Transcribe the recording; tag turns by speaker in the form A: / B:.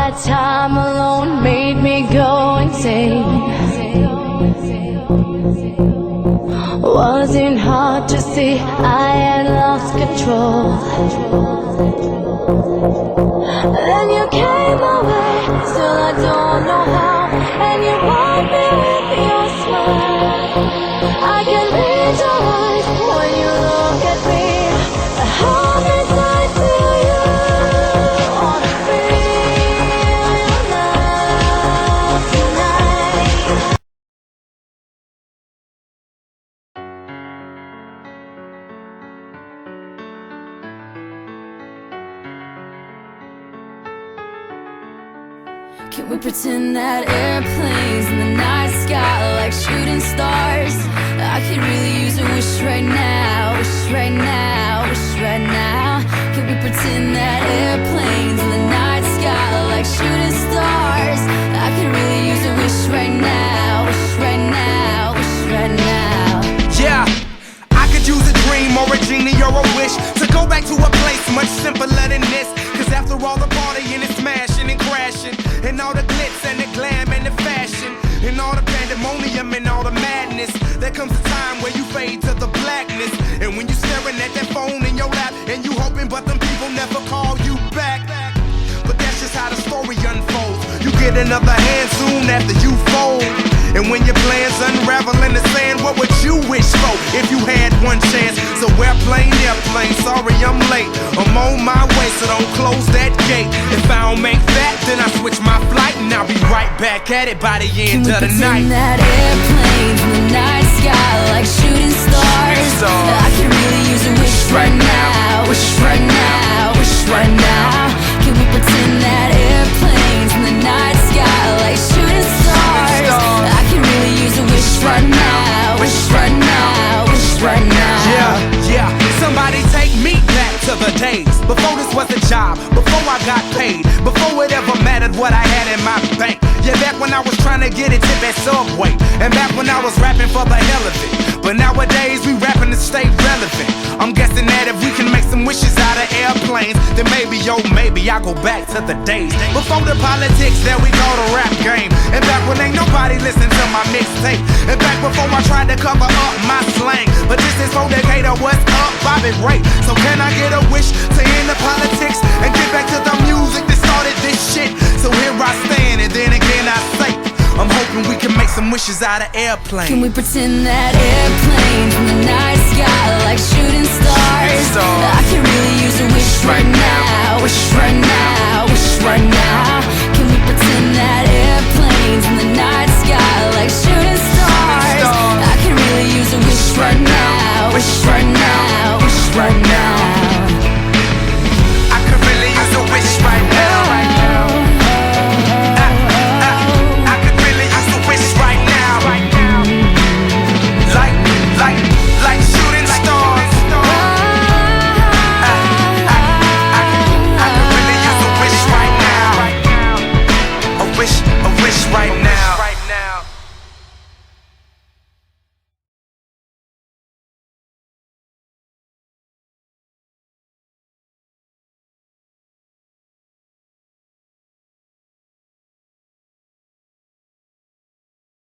A: that time alone made me go insane. Wasn't hard to see I had lost control. Then you came my way, still I don't know how, and you brought me with your smile. I can read your eyes when you look at me. I hold me tight to you. Wanna feel your love tonight.
B: Can we pretend that airplanes in the night sky are like shooting stars? I could really use a wish right now, wish right now, wish right now. Can we pretend that airplanes in the night sky are like shooting stars? I could really use a wish right now, wish right now, wish right now.
C: Yeah, I could use a dream or a genie or a wish to go back to a place much simpler than this. Cause after all the partying and smashing and crashing, and all the glitz and the glam and the fashion, and all the pandemonium and all the madness, there comes a time where you fade to the blackness. And when you're staring at that phone in your lap, and you hoping but them people never call you back. But that's just how the story unfolds. You get another hand soon after you fold. And when your plans unravel in the sand, what would you wish for if you had one chance? So airplane, sorry I'm late. I'm on my way, so don't close that gate. If I don't make that, then I switch my flight, and I'll be right back at it by the end of the night.
B: Can we pretend that airplanes in the night sky like shooting stars? I could really use a wish right now, wish right now, wish right now. Can we pretend that airplanes in the night sky like shooting stars? I could really use a wish right now, wish right now, wish right now.
C: Yeah, somebody take me back to the days before this was a job, before I got paid, before it ever mattered what I had in my bank. Yeah, back when I was trying to get a tip at Subway, and back when I was rapping for the hell of it. But nowadays we rapping to stay relevant. I'm guessing that if we can make some wishes out of airplanes, then maybe, oh maybe I'll go back to the days before the politics that we call the rap game. And back when ain't nobody listened to my mixtape. And back before I tried to cover up my slang. But this is for Decatur, what's up, Bobby Ray? So can I get a wish to end the politics and get back to the music that started this shit? So here I stand, and then again I say, I'm hoping we can make some wishes out of airplanes.
B: Can we pretend that airplanes in the night sky like shooting stars? I could really use a wish right now, wish right now, wish right now.